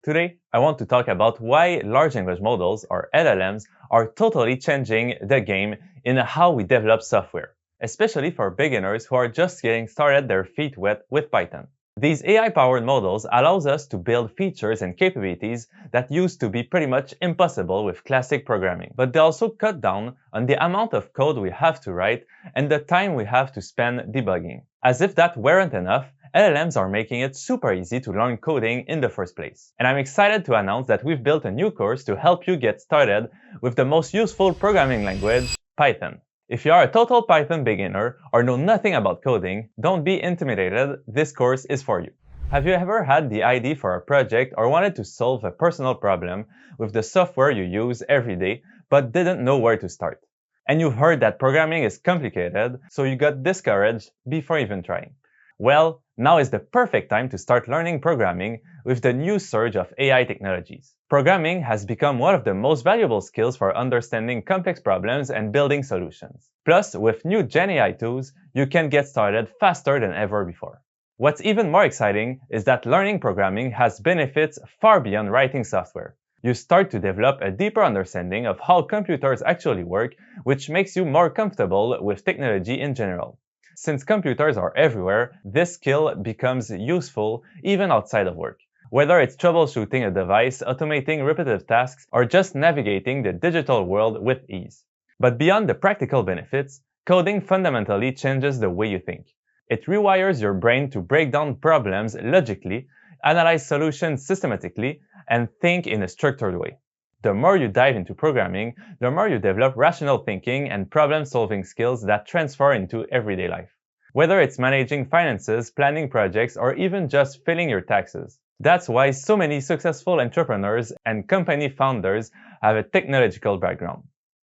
Today, I want to talk about why large language models, or LLMs, are totally changing the game in how we develop software, especially for beginners who are just getting started their feet wet with Python. These AI-powered models allows us to build features and capabilities that used to be pretty much impossible with classic programming, but they also cut down on the amount of code we have to write and the time we have to spend debugging. As if that weren't enough, LLMs are making it super easy to learn coding in the first place. And I'm excited to announce that we've built a new course to help you get started with the most useful programming language, Python. If you are a total Python beginner or know nothing about coding, don't be intimidated, this course is for you. Have you ever had the idea for a project or wanted to solve a personal problem with the software you use every day but didn't know where to start? And you've heard that programming is complicated, so you got discouraged before even trying. Well, now is the perfect time to start learning programming with the new surge of AI technologies. Programming has become one of the most valuable skills for understanding complex problems and building solutions. Plus, with new Gen AI tools, you can get started faster than ever before. What's even more exciting is that learning programming has benefits far beyond writing software. You start to develop a deeper understanding of how computers actually work, which makes you more comfortable with technology in general. Since computers are everywhere, this skill becomes useful even outside of work. Whether it's troubleshooting a device, automating repetitive tasks, or just navigating the digital world with ease. But beyond the practical benefits, coding fundamentally changes the way you think. It rewires your brain to break down problems logically, analyze solutions systematically, and think in a structured way. The more you dive into programming, the more you develop rational thinking and problem-solving skills that transfer into everyday life. Whether it's managing finances, planning projects, or even just filing your taxes. That's why so many successful entrepreneurs and company founders have a technological background.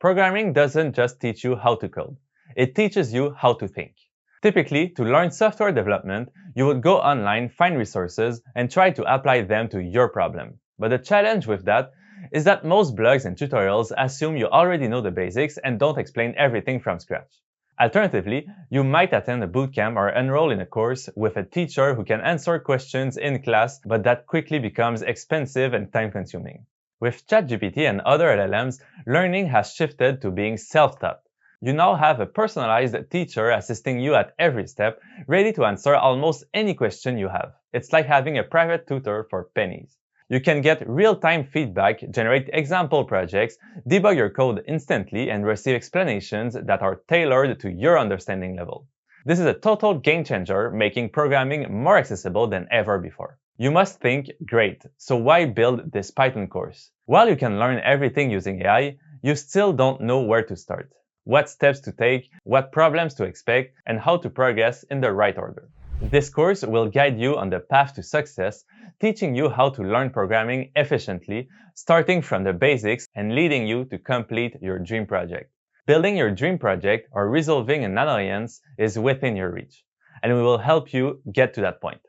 Programming doesn't just teach you how to code. It teaches you how to think. Typically, to learn software development, you would go online, find resources, and try to apply them to your problem. But the challenge with that is that most blogs and tutorials assume you already know the basics and don't explain everything from scratch. Alternatively, you might attend a bootcamp or enroll in a course with a teacher who can answer questions in class, but that quickly becomes expensive and time-consuming. With ChatGPT and other LLMs, learning has shifted to being self-taught. You now have a personalized teacher assisting you at every step, ready to answer almost any question you have. It's like having a private tutor for pennies. You can get real-time feedback, generate example projects, debug your code instantly, and receive explanations that are tailored to your understanding level. This is a total game changer, making programming more accessible than ever before. You must think, great, so why build this Python course? While you can learn everything using AI, you still don't know where to start, what steps to take, what problems to expect, and how to progress in the right order. This course will guide you on the path to success, teaching you how to learn programming efficiently, starting from the basics and leading you to complete your dream project. Building your dream project or resolving an annoyance is within your reach, and we will help you get to that point.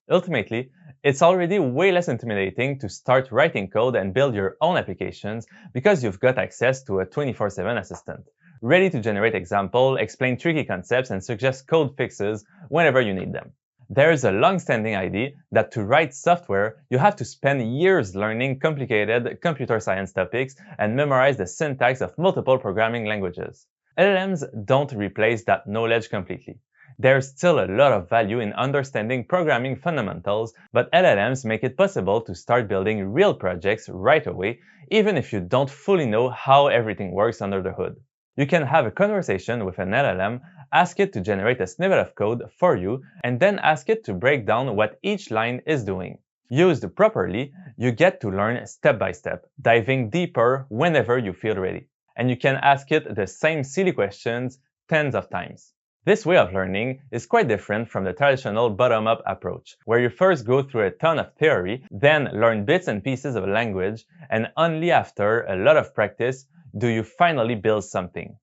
Ultimately, it's already way less intimidating to start writing code and build your own applications because you've got access to a 24/7 assistant, ready to generate examples, explain tricky concepts, and suggest code fixes whenever you need them. There is a long-standing idea that to write software, you have to spend years learning complicated computer science topics and memorize the syntax of multiple programming languages. LLMs don't replace that knowledge completely. There's still a lot of value in understanding programming fundamentals, but LLMs make it possible to start building real projects right away, even if you don't fully know how everything works under the hood. You can have a conversation with an LLM, ask it to generate a snippet of code for you, and then ask it to break down what each line is doing. Used properly, you get to learn step by step, diving deeper whenever you feel ready. And you can ask it the same silly questions tens of times. This way of learning is quite different from the traditional bottom-up approach, where you first go through a ton of theory, then learn bits and pieces of a language, and only after a lot of practice do you finally build something.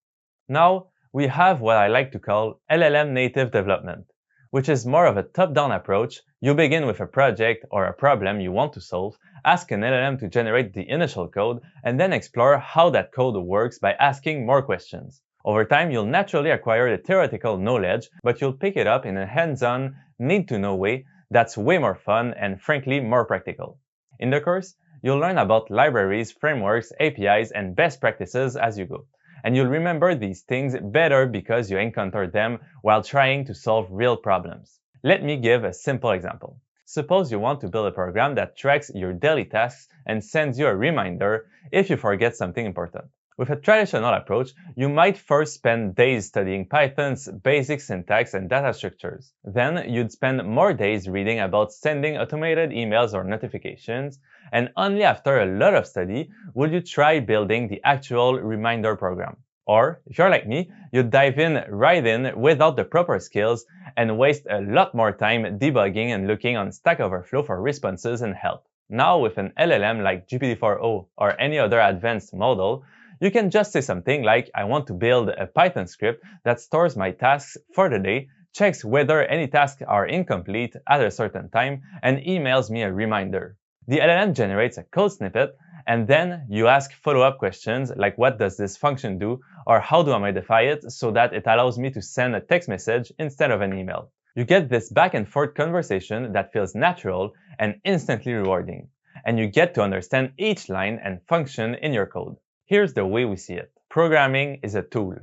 Now, we have what I like to call LLM-native development, which is more of a top-down approach. You begin with a project or a problem you want to solve, ask an LLM to generate the initial code, and then explore how that code works by asking more questions. Over time, you'll naturally acquire the theoretical knowledge, but you'll pick it up in a hands-on, need-to-know way that's way more fun and frankly more practical. In the course, you'll learn about libraries, frameworks, APIs, and best practices as you go. And you'll remember these things better because you encountered them while trying to solve real problems. Let me give a simple example. Suppose you want to build a program that tracks your daily tasks and sends you a reminder if you forget something important. With a traditional approach, you might first spend days studying Python's basic syntax and data structures. Then you'd spend more days reading about sending automated emails or notifications, and only after a lot of study would you try building the actual reminder program. Or, if you're like me, you'd dive right in without the proper skills and waste a lot more time debugging and looking on Stack Overflow for responses and help. Now with an LLM like GPT-4o or any other advanced model, you can just say something like, I want to build a Python script that stores my tasks for the day, checks whether any tasks are incomplete at a certain time, and emails me a reminder. The LLM generates a code snippet, and then you ask follow-up questions like what does this function do, or how do I modify it so that it allows me to send a text message instead of an email. You get this back and forth conversation that feels natural and instantly rewarding, and you get to understand each line and function in your code. Here's the way we see it. Programming is a tool,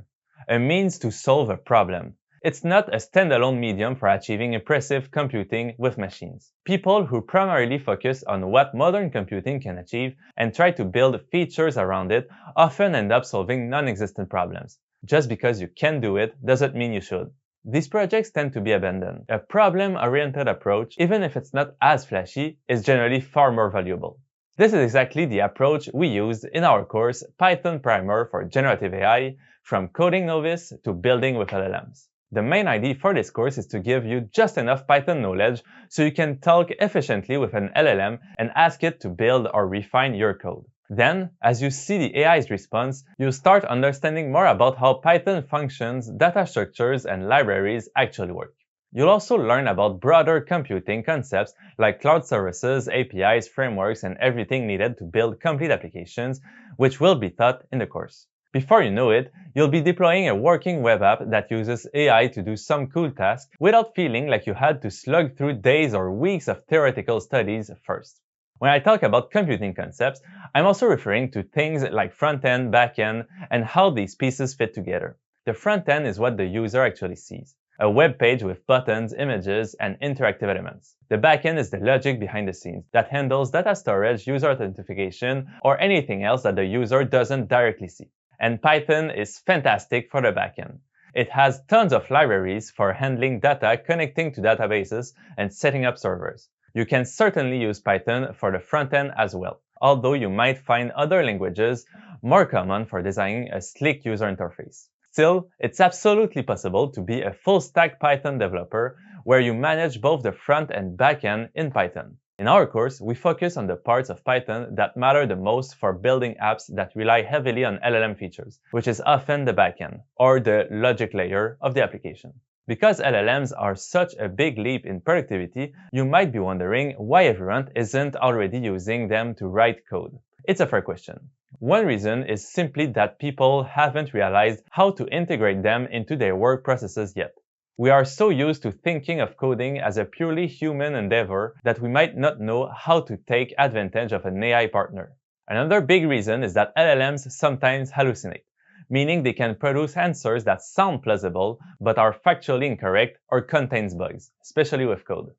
a means to solve a problem. It's not a standalone medium for achieving impressive computing with machines. People who primarily focus on what modern computing can achieve and try to build features around it often end up solving non-existent problems. Just because you can do it doesn't mean you should. These projects tend to be abandoned. A problem-oriented approach, even if it's not as flashy, is generally far more valuable. This is exactly the approach we used in our course Python Primer for Generative AI, from coding Novice to building with LLMs. The main idea for this course is to give you just enough Python knowledge so you can talk efficiently with an LLM and ask it to build or refine your code. Then, as you see the AI's response, you start understanding more about how Python functions, data structures, and libraries actually work. You'll also learn about broader computing concepts like cloud services, APIs, frameworks, and everything needed to build complete applications, which will be taught in the course. Before you know it, you'll be deploying a working web app that uses AI to do some cool tasks without feeling like you had to slug through days or weeks of theoretical studies first. When I talk about computing concepts, I'm also referring to things like front-end, back-end, and how these pieces fit together. The front-end is what the user actually sees. A web page with buttons, images, and interactive elements. The backend is the logic behind the scenes that handles data storage, user authentication, or anything else that the user doesn't directly see. And Python is fantastic for the backend. It has tons of libraries for handling data, connecting to databases, and setting up servers. You can certainly use Python for the front end as well, although you might find other languages more common for designing a sleek user interface. Still, it's absolutely possible to be a full-stack Python developer where you manage both the front and back end in Python. In our course, we focus on the parts of Python that matter the most for building apps that rely heavily on LLM features, which is often the back end, or the logic layer of the application. Because LLMs are such a big leap in productivity, you might be wondering why everyone isn't already using them to write code. It's a fair question. One reason is simply that people haven't realized how to integrate them into their work processes yet. We are so used to thinking of coding as a purely human endeavor that we might not know how to take advantage of an AI partner. Another big reason is that LLMs sometimes hallucinate, meaning they can produce answers that sound plausible but are factually incorrect or contains bugs, especially with code.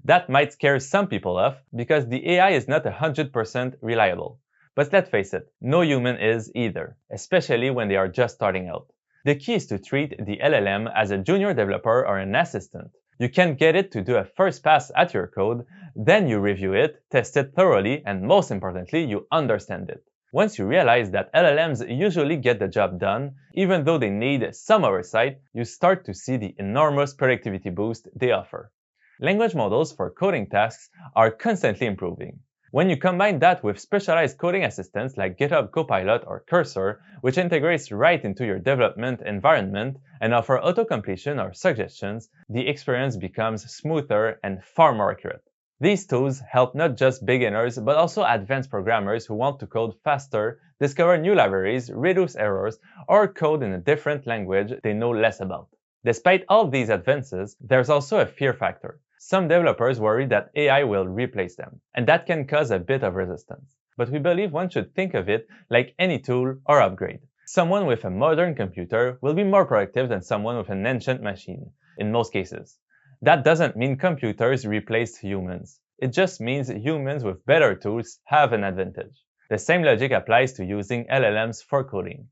That might scare some people off because the AI is not 100% reliable. But let's face it, no human is either, especially when they are just starting out. The key is to treat the LLM as a junior developer or an assistant. You can get it to do a first pass at your code, then you review it, test it thoroughly, and most importantly, you understand it. Once you realize that LLMs usually get the job done, even though they need some oversight, you start to see the enormous productivity boost they offer. Language models for coding tasks are constantly improving. When you combine that with specialized coding assistants like GitHub Copilot or Cursor, which integrates right into your development environment and offer auto-completion or suggestions, the experience becomes smoother and far more accurate. These tools help not just beginners but also advanced programmers who want to code faster, discover new libraries, reduce errors, or code in a different language they know less about. Despite all these advances, there's also a fear factor. Some developers worry that AI will replace them, and that can cause a bit of resistance. But we believe one should think of it like any tool or upgrade. Someone with a modern computer will be more productive than someone with an ancient machine, in most cases. That doesn't mean computers replace humans. It just means humans with better tools have an advantage. The same logic applies to using LLMs for coding.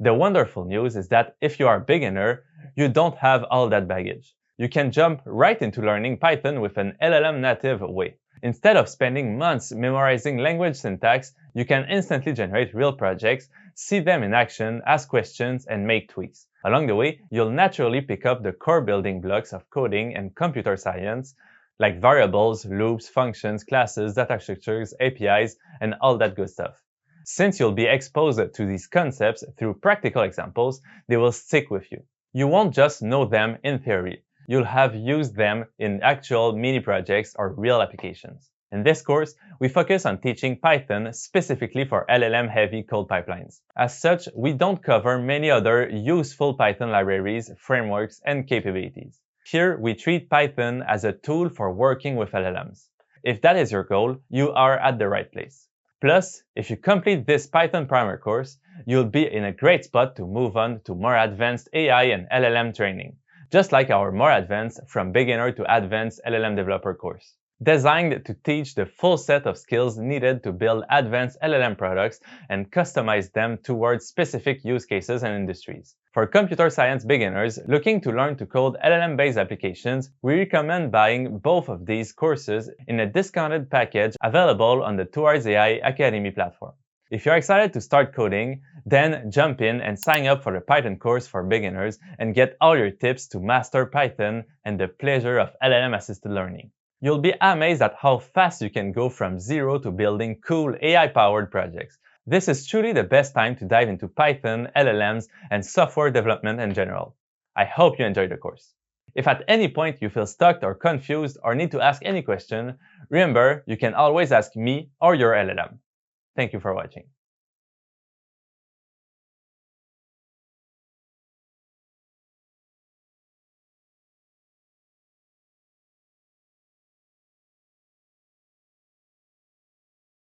The wonderful news is that if you are a beginner, you don't have all that baggage. You can jump right into learning Python with an LLM-native way. Instead of spending months memorizing language syntax, you can instantly generate real projects, see them in action, ask questions, and make tweaks. Along the way, you'll naturally pick up the core building blocks of coding and computer science, like variables, loops, functions, classes, data structures, APIs, and all that good stuff. Since you'll be exposed to these concepts through practical examples, they will stick with you. You won't just know them in theory. You'll have used them in actual mini projects or real applications. In this course, we focus on teaching Python specifically for LLM-heavy code pipelines. As such, we don't cover many other useful Python libraries, frameworks, and capabilities. Here, we treat Python as a tool for working with LLMs. If that is your goal, you are at the right place. Plus, if you complete this Python primer course, you'll be in a great spot to move on to more advanced AI and LLM training, just like our more advanced from beginner to advanced LLM developer course, designed to teach the full set of skills needed to build advanced LLM products and customize them towards specific use cases and industries. For computer science beginners looking to learn to code LLM-based applications, we recommend buying both of these courses in a discounted package available on the Towards AI Academy platform. If you're excited to start coding, then jump in and sign up for the Python course for beginners and get all your tips to master Python and the pleasure of LLM-assisted learning. You'll be amazed at how fast you can go from zero to building cool AI-powered projects. This is truly the best time to dive into Python, LLMs, and software development in general. I hope you enjoyed the course. If at any point you feel stuck or confused or need to ask any question, remember you can always ask me or your LLM. Thank you for watching.